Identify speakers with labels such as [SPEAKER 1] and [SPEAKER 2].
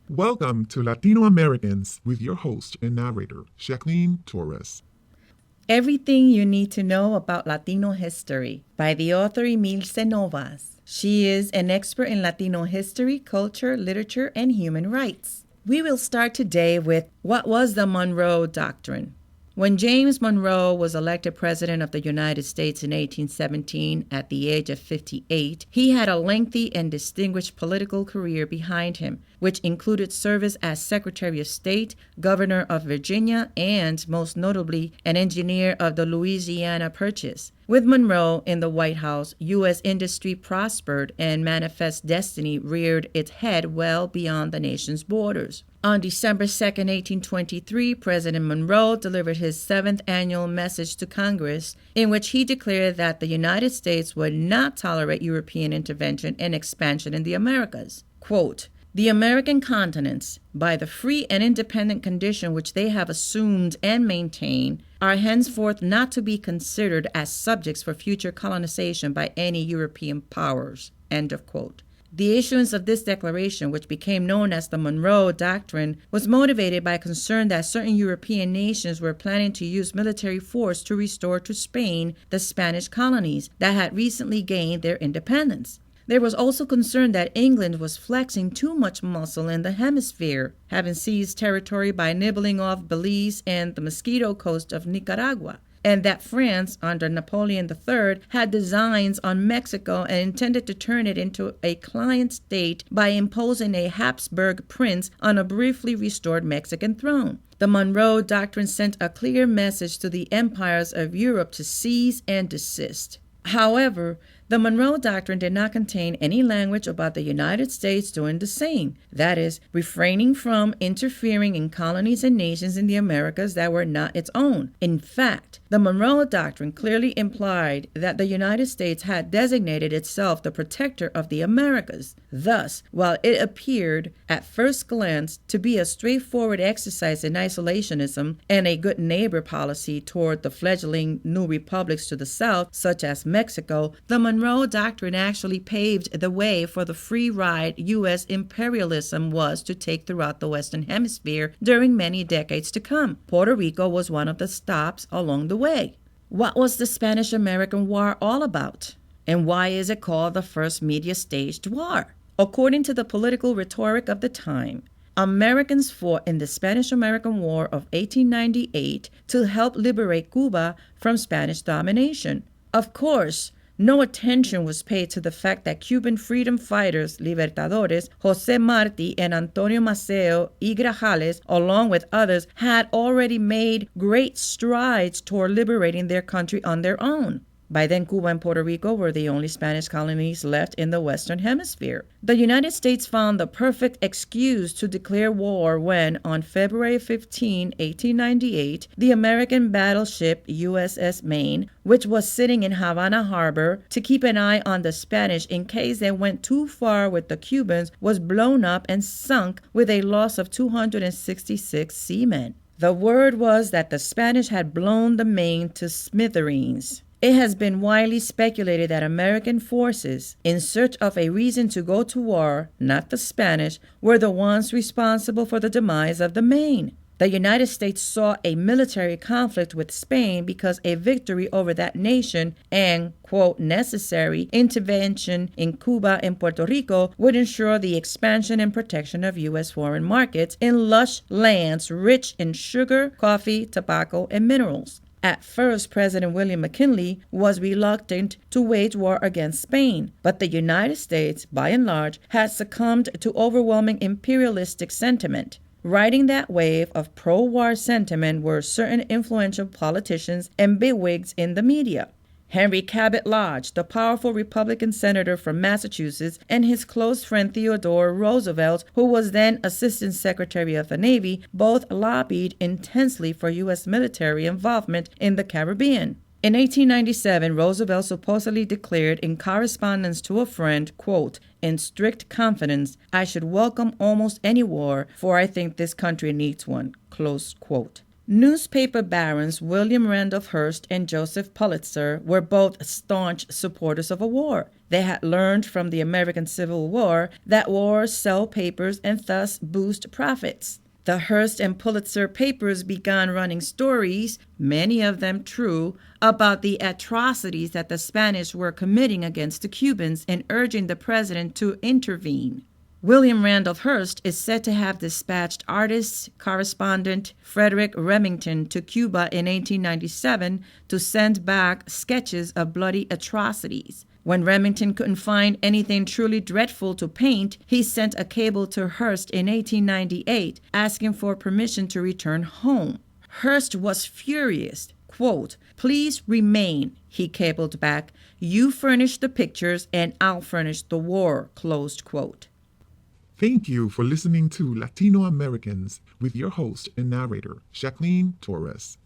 [SPEAKER 1] Welcome to LatinoAmericans with your host and narrator, Jacqueline Torres.
[SPEAKER 2] Everything You Need to Know About Latino History by the author Emilce Novas. She is an expert in Latino history, culture, literature, and human rights. We will start today with what was the Monroe Doctrine. When James Monroe was elected President of the United States in 1817 at the age of 58, he had a lengthy and distinguished political career behind him, which included service as Secretary of State, Governor of Virginia, and, most notably, an engineer of the Louisiana Purchase. With Monroe in the White House, U.S. industry prospered and Manifest Destiny reared its head well beyond the nation's borders. On December 2, 1823, President Monroe delivered his 7th annual message to Congress, in which he declared that the United States would not tolerate European intervention and expansion in the Americas. Quote, "The American continents, by the free and independent condition which they have assumed and maintained, are henceforth not to be considered as subjects for future colonization by any European powers." End of quote. The issuance of this declaration, which became known as the Monroe Doctrine, was motivated by concern that certain European nations were planning to use military force to restore to Spain the Spanish colonies that had recently gained their independence. There was also concern that England was flexing too much muscle in the hemisphere, having seized territory by nibbling off Belize and the Mosquito Coast of Nicaragua, and that France, under Napoleon III, had designs on Mexico and intended to turn it into a client state by imposing a Habsburg prince on a briefly restored Mexican throne. The Monroe Doctrine sent a clear message to the empires of Europe to cease and desist. However, the Monroe Doctrine did not contain any language about the United States doing the same, that is, refraining from interfering in colonies and nations in the Americas that were not its own. In fact, the Monroe Doctrine clearly implied that the United States had designated itself the protector of the Americas. Thus, while it appeared at first glance to be a straightforward exercise in isolationism and a good neighbor policy toward the fledgling new republics to the south, such as Mexico, the Monroe Doctrine actually paved the way for the free ride U.S. imperialism was to take throughout the Western Hemisphere during many decades to come. Puerto Rico was one of the stops along the way. What was the Spanish-American War all about? And why is it called the first media-staged war? According to the political rhetoric of the time, Americans fought in the Spanish-American War of 1898 to help liberate Cuba from Spanish domination. Of course, no attention was paid to the fact that Cuban freedom fighters, Libertadores, José Martí and Antonio Maceo y Grajales, along with others, had already made great strides toward liberating their country on their own. By then, Cuba and Puerto Rico were the only Spanish colonies left in the Western Hemisphere. The United States found the perfect excuse to declare war when, on February 15, 1898, the American battleship USS Maine, which was sitting in Havana Harbor to keep an eye on the Spanish in case they went too far with the Cubans, was blown up and sunk with a loss of 266 seamen. The word was that the Spanish had blown the Maine to smithereens. It has been widely speculated that American forces, in search of a reason to go to war, not the Spanish, were the ones responsible for the demise of the Maine. The United States saw a military conflict with Spain because a victory over that nation and, quote, necessary intervention in Cuba and Puerto Rico would ensure the expansion and protection of U.S. foreign markets in lush lands rich in sugar, coffee, tobacco, and minerals. At first, President William McKinley was reluctant to wage war against Spain, but the United States, by and large, had succumbed to overwhelming imperialistic sentiment. Riding that wave of pro-war sentiment were certain influential politicians and bigwigs in the media. Henry Cabot Lodge, the powerful Republican senator from Massachusetts, and his close friend Theodore Roosevelt, who was then Assistant Secretary of the Navy, both lobbied intensely for U.S. military involvement in the Caribbean. In 1897, Roosevelt supposedly declared in correspondence to a friend, quote, "In strict confidence, I should welcome almost any war, for I think this country needs one," close quote. Newspaper barons William Randolph Hearst and Joseph Pulitzer were both staunch supporters of a war. They had learned from the American Civil War that wars sell papers and thus boost profits. The Hearst and Pulitzer papers began running stories, many of them true, about the atrocities that the Spanish were committing against the Cubans and urging the president to intervene. William Randolph Hearst is said to have dispatched artist correspondent Frederick Remington to Cuba in 1897 to send back sketches of bloody atrocities. When Remington couldn't find anything truly dreadful to paint, he sent a cable to Hearst in 1898 asking for permission to return home. Hearst was furious. Quote, "Please remain," he cabled back. "You furnish the pictures and I'll furnish the war," closed quote.
[SPEAKER 1] Thank you for listening to Latino Americans with your host and narrator, Jacqueline Torres.